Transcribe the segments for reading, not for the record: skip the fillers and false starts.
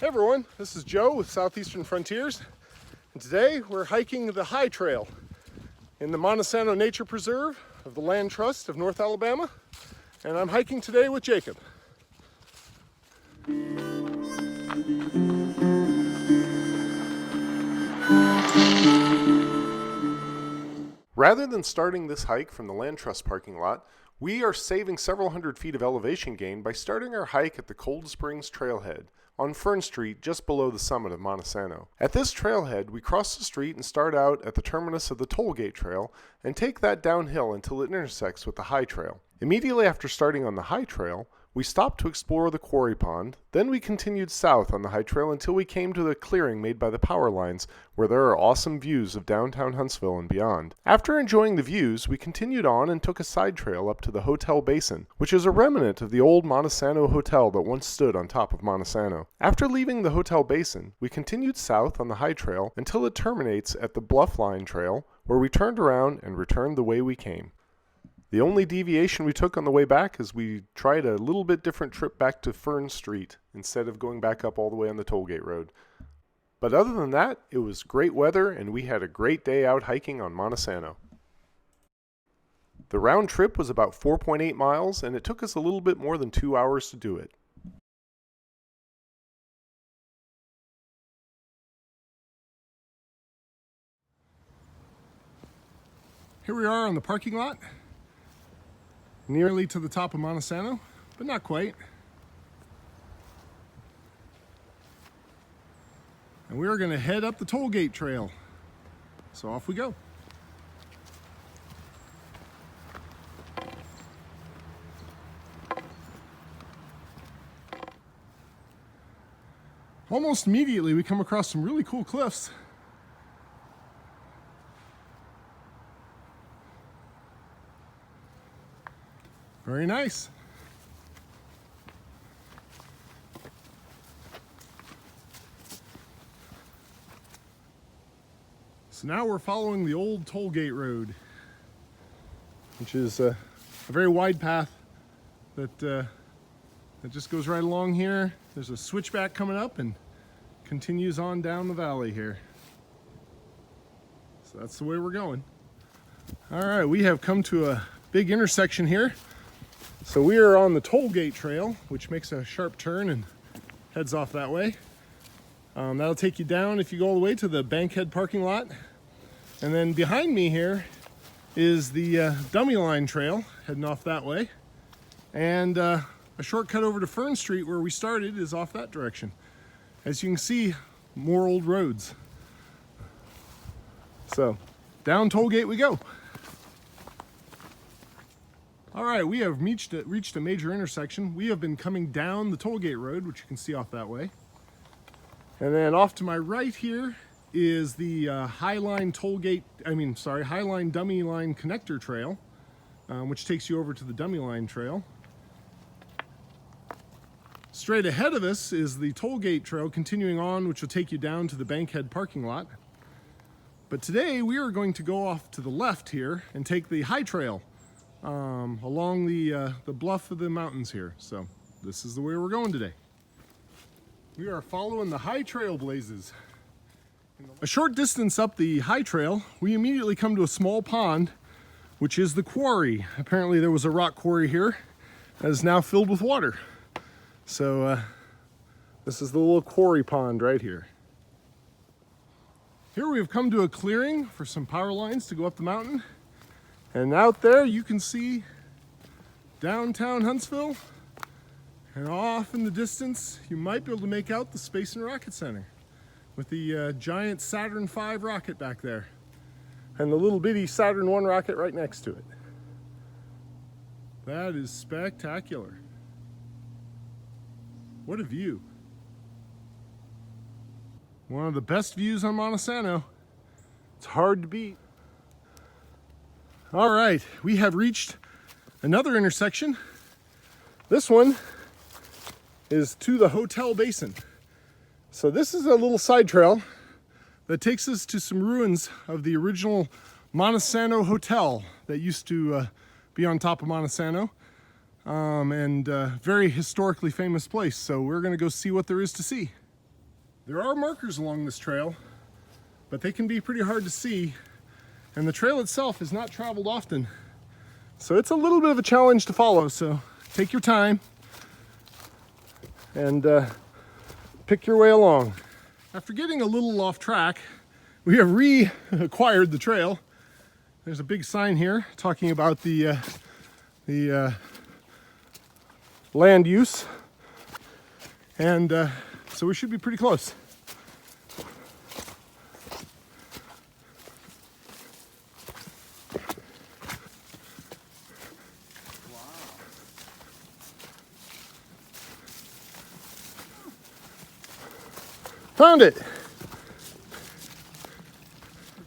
Hey everyone, this is Joe with Southeastern Frontiers, and today we're hiking the High Trail in the Monte Sano Nature Preserve of the Land Trust of North Alabama, and I'm hiking today with Jacob. Rather than starting this hike from the Land Trust parking lot, we are saving several hundred feet of elevation gain by starting our hike at the Cold Springs Trailhead on Fern Street just below the summit of Monte Sano. At this trailhead, we cross the street and start out at the terminus of the Tollgate Trail and take that downhill until it intersects with the High Trail. Immediately after starting on the High Trail, we stopped to explore the quarry pond, then we continued south on the High Trail until we came to the clearing made by the power lines where there are awesome views of downtown Huntsville and beyond. After enjoying the views, we continued on and took a side trail up to the Hotel Basin, which is a remnant of the old Monte Sano Hotel that once stood on top of Monte Sano. After leaving the Hotel Basin, we continued south on the High Trail until it terminates at the Bluff Line Trail, where we turned around and returned the way we came. The only deviation we took on the way back is we tried a little bit different trip back to Fern Street instead of going back up all the way on the Tollgate Road. But other than that, it was great weather and we had a great day out hiking on Monte Sano. The round trip was about 4.8 miles and it took us a little bit more than 2 hours to do it. Here we are on the parking lot. Nearly to the top of Monte Sano, but not quite. And we're going to head up the Tollgate Trail. So off we go. Almost immediately we come across some really cool cliffs. Very nice. So now we're following the old Tollgate Road, which is a very wide path that just goes right along here. There's a switchback coming up and continues on down the valley here. So that's the way we're going. All right, we have come to a big intersection here. So we are on the Tollgate Trail, which makes a sharp turn and heads off that way. That'll take you down if you go all the way to the Bankhead parking lot. And then behind me here is the Dummy Line Trail, heading off that way. And a shortcut over to Fern Street where we started is off that direction. As you can see, more old roads. So down Tollgate we go. All right, we have reached a major intersection. We have been coming down the Tollgate Road, which you can see off that way. And then off to my right here is the Highline Dummy Line Connector Trail, which takes you over to the Dummy Line Trail. Straight ahead of us is the Tollgate Trail continuing on, which will take you down to the Bankhead parking lot. But today we are going to go off to the left here and take the High Trail along the bluff of the mountains here. So this is the way we're going today. We are following the High Trail blazes. A short distance up the High Trail, we immediately come to a small pond, which is the quarry. Apparently there was a rock quarry here that is now filled with water. So this is the little quarry pond right here. Here we have come to a clearing for some power lines to go up the mountain. And out there you can see downtown Huntsville, and off in the distance you might be able to make out the Space and Rocket Center with the giant Saturn V rocket back there and the little bitty Saturn I rocket right next to it. That is spectacular. What a view. One of the best views on Monte Sano. It's hard to beat. All right, we have reached another intersection. This one is to the Hotel Basin. So this is a little side trail that takes us to some ruins of the original Monte Sano Hotel that used to be on top of Monte Sano. And very historically famous place. So we're gonna go see what there is to see. There are markers along this trail, but they can be pretty hard to see, and the trail itself is not traveled often. So it's a little bit of a challenge to follow, so take your time and pick your way along. After getting a little off track, we have reacquired the trail. There's a big sign here talking about the land use, and so we should be pretty close. Found it! Would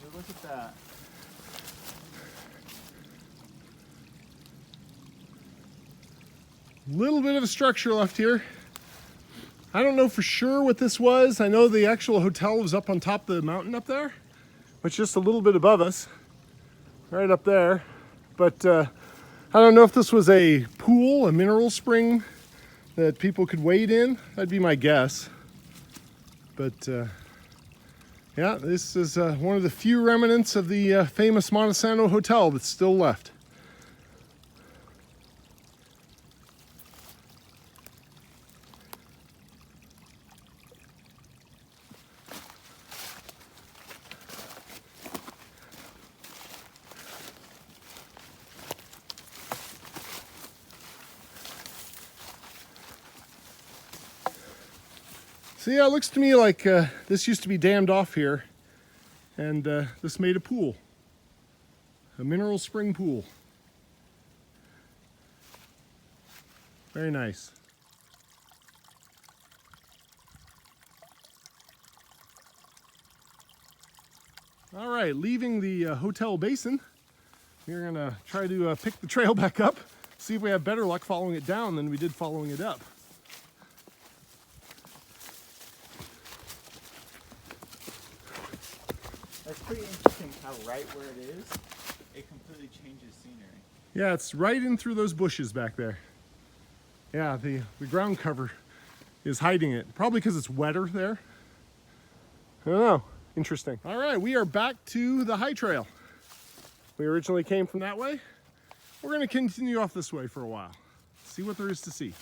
you look at that? Little bit of a structure left here. I don't know for sure what this was. I know the actual hotel was up on top of the mountain up there, which is just a little bit above us, right up there. But I don't know if this was a pool, a mineral spring that people could wade in. That'd be my guess. But yeah, this is one of the few remnants of the famous Monte Sano Hotel that's still left. So yeah, it looks to me like this used to be dammed off here, and this made a pool, a mineral spring pool. Very nice. All right, leaving the Hotel Basin, we're gonna try to pick the trail back up, see if we have better luck following it down than we did following it up. That's pretty interesting how right where it is, it completely changes scenery. Yeah, it's right in through those bushes back there. Yeah, the ground cover is hiding it. Probably because it's wetter there. I don't know. Interesting. All right, we are back to the high trail. We originally came from that way. We're going to continue off this way for a while. See what there is to see.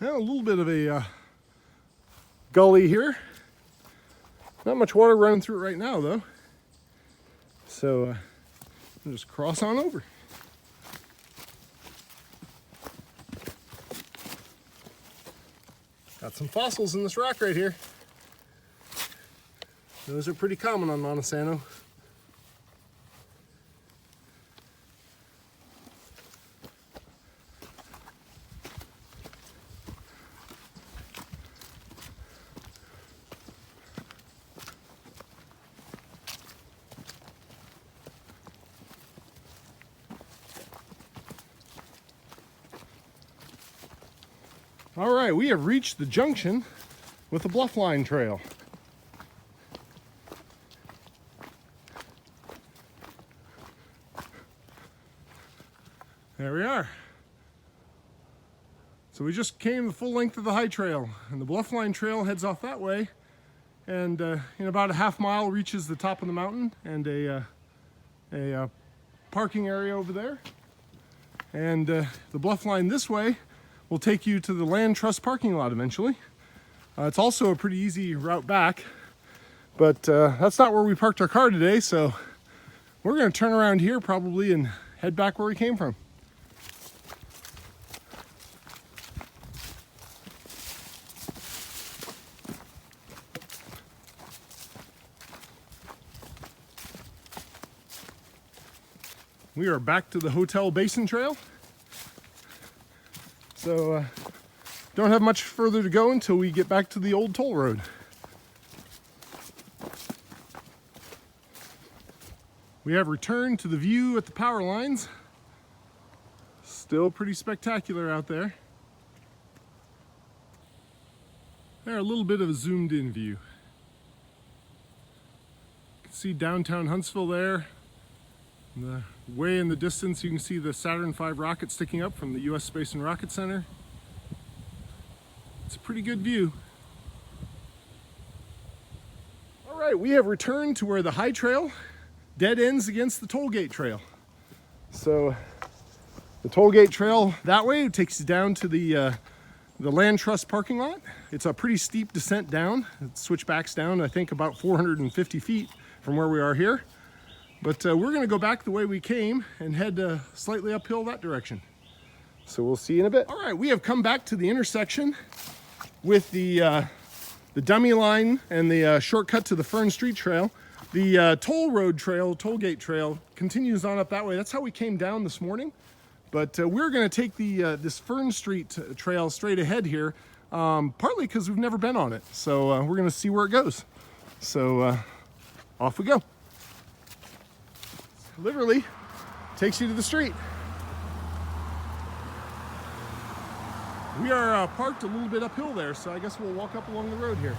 Well, a little bit of a gully here. Not much water running through it right now, though. So we'll just cross on over. Got some fossils in this rock right here. Those are pretty common on Monte Sano. All right, we have reached the junction with the Bluff Line Trail. There we are. So we just came the full length of the high trail, and the Bluff Line Trail heads off that way, and in about a half mile reaches the top of the mountain and a parking area over there. And the Bluff Line this way will take you to the Land Trust parking lot eventually. It's also a pretty easy route back, but that's not where we parked our car today, so we're going to turn around here probably and head back where we came from. We are back to the Hotel Basin Trail. So don't have much further to go until we get back to the old toll road. We have returned to the view at the power lines. Still pretty spectacular out there. They're a little bit of a zoomed in view. see downtown Huntsville there. Way in the distance, you can see the Saturn V rocket sticking up from the U.S. Space and Rocket Center. It's a pretty good view. All right, we have returned to where the high trail dead ends against the Tollgate Trail. So the Tollgate Trail that way takes you down to the Land Trust parking lot. It's a pretty steep descent down. It switchbacks down, I think, about 450 feet from where we are here. But we're going to go back the way we came and head slightly uphill that direction. So we'll see you in a bit. All right, we have come back to the intersection with the dummy line and the shortcut to the Fern Street Trail. The Tollgate Trail continues on up that way. That's how we came down this morning. But we're going to take this Fern Street Trail straight ahead here, partly because we've never been on it. So we're going to see where it goes. So off we go. Literally takes you to the street. We are parked a little bit uphill there, so I guess we'll walk up along the road here.